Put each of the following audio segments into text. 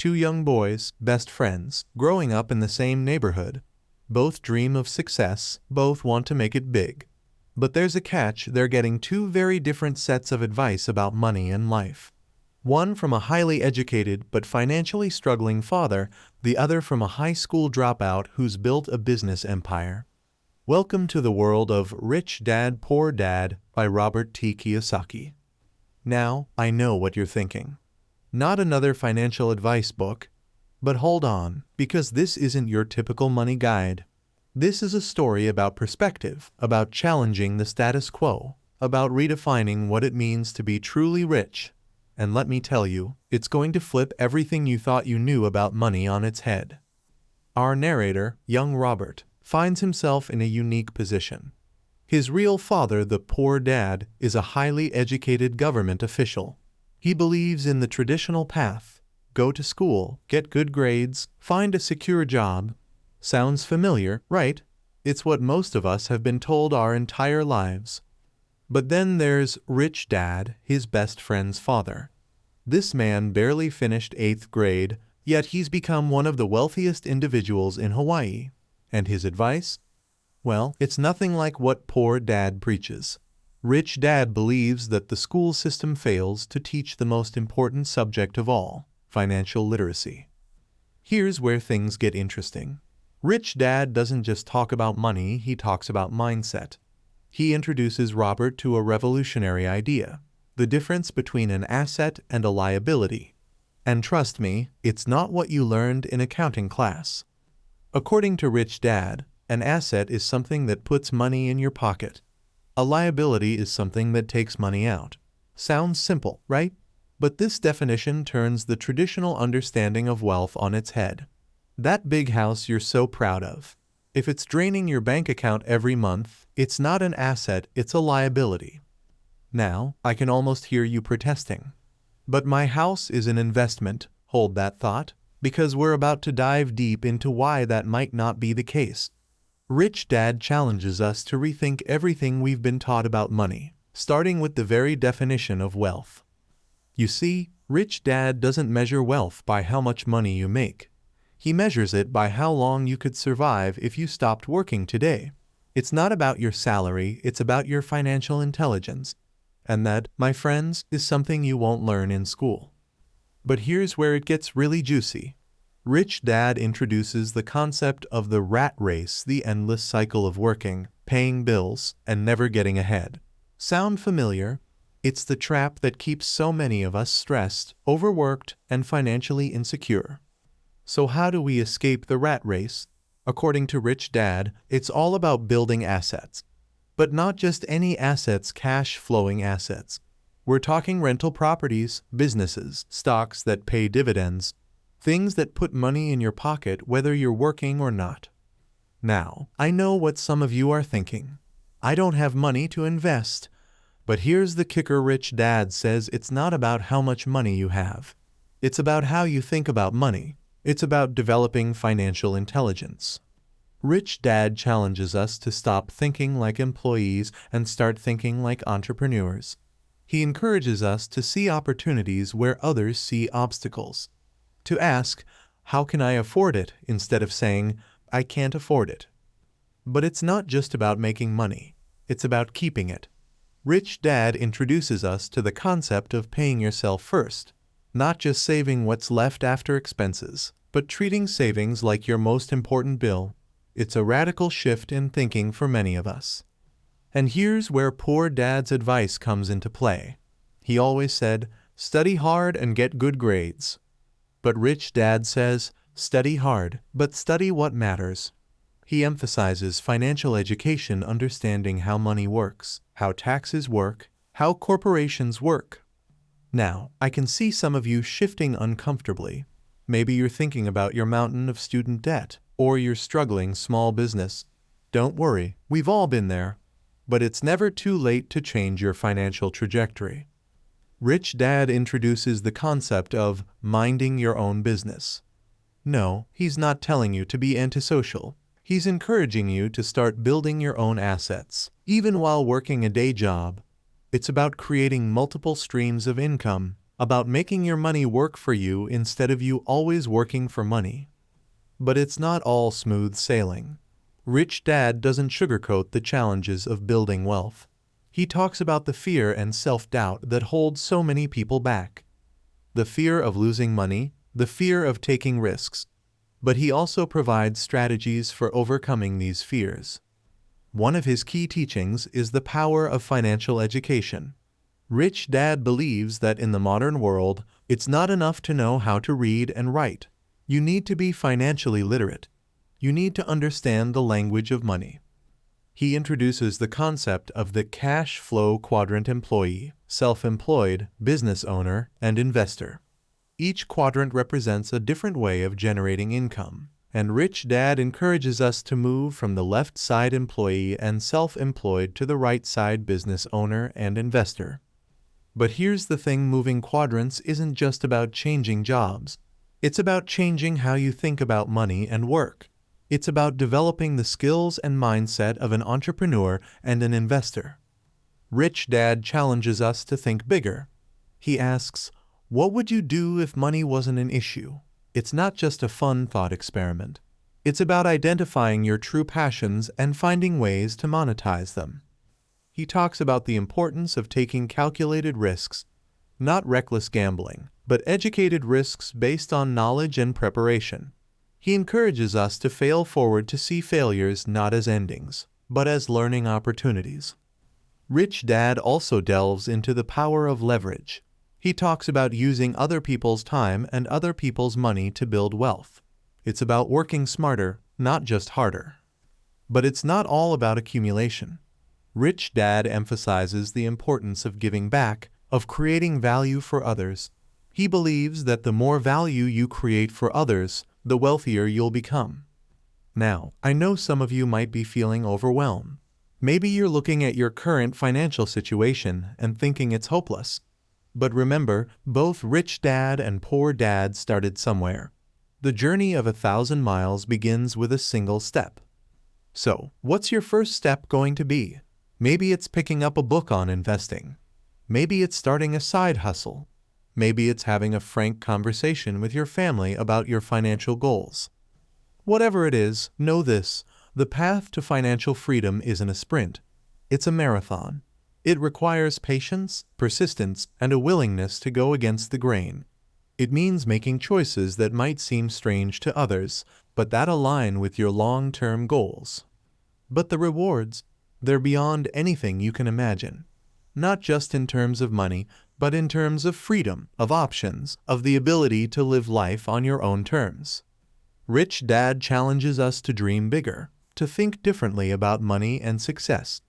Two young boys, best friends, growing up in the same neighborhood. Both dream of success, both want to make it big. But there's a catch: they're getting two very different sets of advice about money and life. One from a highly educated but financially struggling father, the other from a high school dropout who's built a business empire. Welcome to the world of Rich Dad, Poor Dad by Robert T. Kiyosaki. Now, I know what you're thinking. Not another financial advice book. But hold on, because this isn't your typical money guide. This is a story about perspective, about challenging the status quo, about redefining what it means to be truly rich. And let me tell you, it's going to flip everything you thought you knew about money on its head. Our narrator, young Robert, finds himself in a unique position. His real father, the poor dad, is a highly educated government official. He believes in the traditional path: go to school, get good grades, find a secure job. Sounds familiar, right? It's what most of us have been told our entire lives. But then there's Rich Dad, his best friend's father. This man barely finished 8th grade, yet he's become one of the wealthiest individuals in Hawaii. And his advice? Well, it's nothing like what Poor Dad preaches. Rich Dad believes that the school system fails to teach the most important subject of all: financial literacy. Here's where things get interesting. Rich Dad doesn't just talk about money, he talks about mindset. He introduces Robert to a revolutionary idea: the difference between an asset and a liability. And trust me, it's not what you learned in accounting class. According to Rich Dad, an asset is something that puts money in your pocket. A liability is something that takes money out. Sounds simple, right? But this definition turns the traditional understanding of wealth on its head. That big house you're so proud of, if it's draining your bank account every month, it's not an asset, it's a liability. Now, I can almost hear you protesting. But my house is an investment. Hold that thought, because we're about to dive deep into why that might not be the case. Rich Dad challenges us to rethink everything we've been taught about money, starting with the very definition of wealth. You see, Rich Dad doesn't measure wealth by how much money you make. He measures it by how long you could survive if you stopped working today. It's not about your salary, it's about your financial intelligence. And that, my friends, is something you won't learn in school. But here's where it gets really juicy. Rich Dad introduces the concept of the rat race, the endless cycle of working, paying bills, and never getting ahead. Sound familiar? It's the trap that keeps so many of us stressed, overworked, and financially insecure. So how do we escape the rat race? According to Rich Dad, it's all about building assets. But not just any assets, cash-flowing assets. We're talking rental properties, businesses, stocks that pay dividends, things that put money in your pocket whether you're working or not. Now, I know what some of you are thinking. I don't have money to invest. But here's the kicker: Rich Dad says it's not about how much money you have. It's about how you think about money. It's about developing financial intelligence. Rich Dad challenges us to stop thinking like employees and start thinking like entrepreneurs. He encourages us to see opportunities where others see obstacles. To ask, how can I afford it, instead of saying, I can't afford it. But it's not just about making money. It's about keeping it. Rich Dad introduces us to the concept of paying yourself first. Not just saving what's left after expenses, but treating savings like your most important bill. It's a radical shift in thinking for many of us. And here's where Poor Dad's advice comes into play. He always said, study hard and get good grades. But Rich Dad says, study hard, but study what matters. He emphasizes financial education, understanding how money works, how taxes work, how corporations work. Now, I can see some of you shifting uncomfortably. Maybe you're thinking about your mountain of student debt, or your struggling small business. Don't worry, we've all been there. But it's never too late to change your financial trajectory. Rich Dad introduces the concept of minding your own business. No, he's not telling you to be antisocial. He's encouraging you to start building your own assets, even while working a day job. It's about creating multiple streams of income, about making your money work for you instead of you always working for money. But it's not all smooth sailing. Rich Dad doesn't sugarcoat the challenges of building wealth. He talks about the fear and self-doubt that hold so many people back. The fear of losing money, the fear of taking risks. But he also provides strategies for overcoming these fears. One of his key teachings is the power of financial education. Rich Dad believes that in the modern world, it's not enough to know how to read and write. You need to be financially literate. You need to understand the language of money. He introduces the concept of the cash flow quadrant: employee, self-employed, business owner, and investor. Each quadrant represents a different way of generating income, and Rich Dad encourages us to move from the left side, employee and self-employed, to the right side, business owner and investor. But here's the thing: moving quadrants isn't just about changing jobs. It's about changing how you think about money and work. It's about developing the skills and mindset of an entrepreneur and an investor. Rich Dad challenges us to think bigger. He asks, what would you do if money wasn't an issue? It's not just a fun thought experiment. It's about identifying your true passions and finding ways to monetize them. He talks about the importance of taking calculated risks, not reckless gambling, but educated risks based on knowledge and preparation. He encourages us to fail forward, to see failures not as endings, but as learning opportunities. Rich Dad also delves into the power of leverage. He talks about using other people's time and other people's money to build wealth. It's about working smarter, not just harder. But it's not all about accumulation. Rich Dad emphasizes the importance of giving back, of creating value for others. He believes that the more value you create for others, the wealthier you'll become. Now, I know some of you might be feeling overwhelmed. Maybe you're looking at your current financial situation and thinking it's hopeless. But remember, both Rich Dad and Poor Dad started somewhere. The journey of 1,000 miles begins with a single step. So, what's your first step going to be? Maybe it's picking up a book on investing. Maybe it's starting a side hustle. Maybe it's having a frank conversation with your family about your financial goals. Whatever it is, know this: the path to financial freedom isn't a sprint. It's a marathon. It requires patience, persistence, and a willingness to go against the grain. It means making choices that might seem strange to others, but that align with your long-term goals. But the rewards, they're beyond anything you can imagine. Not just in terms of money, but in terms of freedom, of options, of the ability to live life on your own terms. Rich Dad challenges us to dream bigger, to think differently about money and success.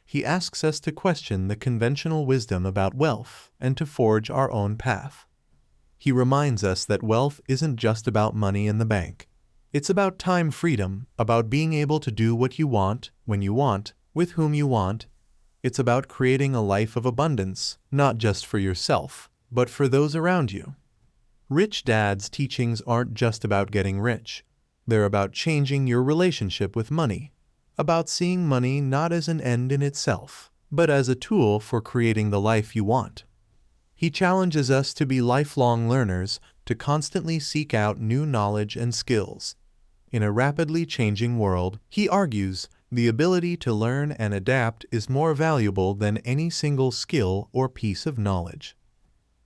He asks us to question the conventional wisdom about wealth and to forge our own path. He reminds us that wealth isn't just about money in the bank. It's about time freedom, about being able to do what you want, when you want, with whom you want. It's about creating a life of abundance, not just for yourself, but for those around you. Rich Dad's teachings aren't just about getting rich. They're about changing your relationship with money, about seeing money not as an end in itself, but as a tool for creating the life you want. He challenges us to be lifelong learners, to constantly seek out new knowledge and skills. In a rapidly changing world, he argues, the ability to learn and adapt is more valuable than any single skill or piece of knowledge.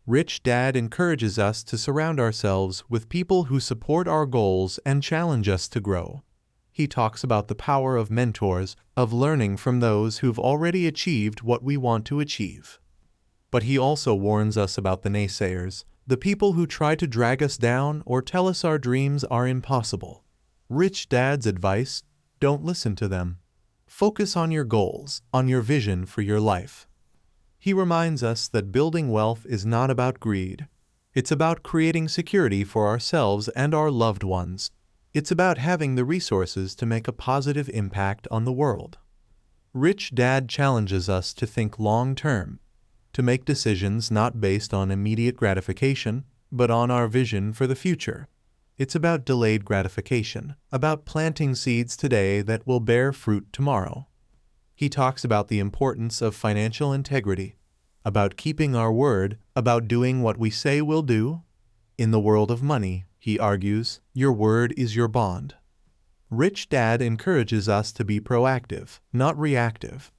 Rich Dad encourages us to surround ourselves with people who support our goals and challenge us to grow. He talks about the power of mentors, of learning from those who've already achieved what we want to achieve. But he also warns us about the naysayers, the people who try to drag us down or tell us our dreams are impossible. Rich Dad's advice: don't listen to them. Focus on your goals, on your vision for your life. He reminds us that building wealth is not about greed. It's about creating security for ourselves and our loved ones. It's about having the resources to make a positive impact on the world. Rich Dad challenges us to think long-term, to make decisions not based on immediate gratification, but on our vision for the future. It's about delayed gratification, about planting seeds today that will bear fruit tomorrow. He talks about the importance of financial integrity, about keeping our word, about doing what we say we'll do. In the world of money, he argues, your word is your bond. Rich Dad encourages us to be proactive, not reactive,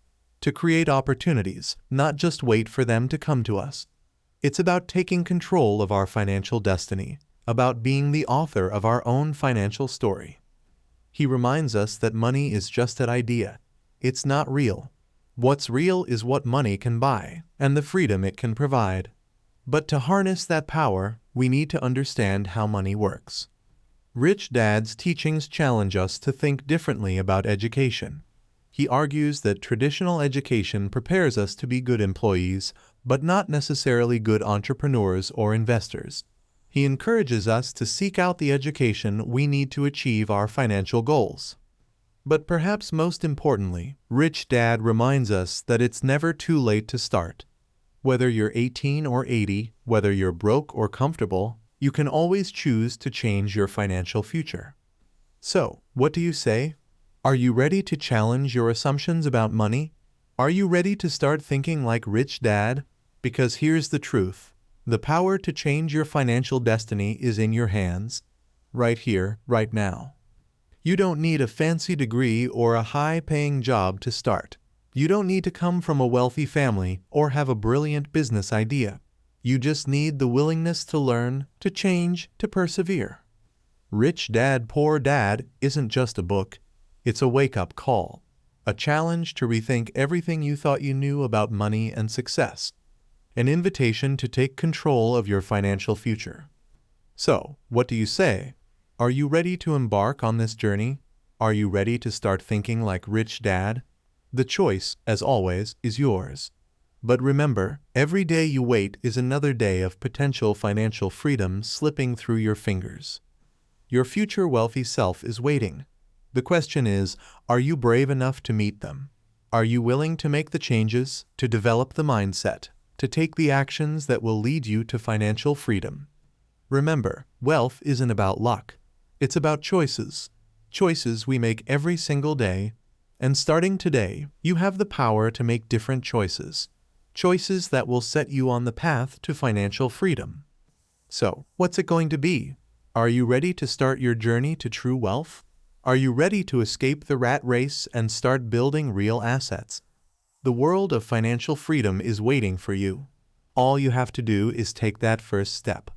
to create opportunities, not just wait for them to come to us. It's about taking control of our financial destiny, about being the author of our own financial story. He reminds us that money is just an idea. It's not real. What's real is what money can buy, and the freedom it can provide. But to harness that power, we need to understand how money works. Rich Dad's teachings challenge us to think differently about education. He argues that traditional education prepares us to be good employees, but not necessarily good entrepreneurs or investors. He encourages us to seek out the education we need to achieve our financial goals. But perhaps most importantly, Rich Dad reminds us that it's never too late to start. Whether you're 18 or 80, whether you're broke or comfortable, you can always choose to change your financial future. So, what do you say? Are you ready to challenge your assumptions about money? Are you ready to start thinking like Rich Dad? Because here's the truth. The power to change your financial destiny is in your hands, right here, right now. You don't need a fancy degree or a high-paying job to start. You don't need to come from a wealthy family or have a brilliant business idea. You just need the willingness to learn, to change, to persevere. Rich Dad, Poor Dad isn't just a book. It's a wake-up call, a challenge to rethink everything you thought you knew about money and success, an invitation to take control of your financial future. So, what do you say? Are you ready to embark on this journey? Are you ready to start thinking like Rich Dad? The choice, as always, is yours. But remember, every day you wait is another day of potential financial freedom slipping through your fingers. Your future wealthy self is waiting. The question is, are you brave enough to meet them? Are you willing to make the changes, to develop the mindset, to take the actions that will lead you to financial freedom? Remember, wealth isn't about luck. It's about choices. Choices we make every single day. And starting today, you have the power to make different choices. Choices that will set you on the path to financial freedom. So, what's it going to be? Are you ready to start your journey to true wealth? Are you ready to escape the rat race and start building real assets? The world of financial freedom is waiting for you. All you have to do is take that first step.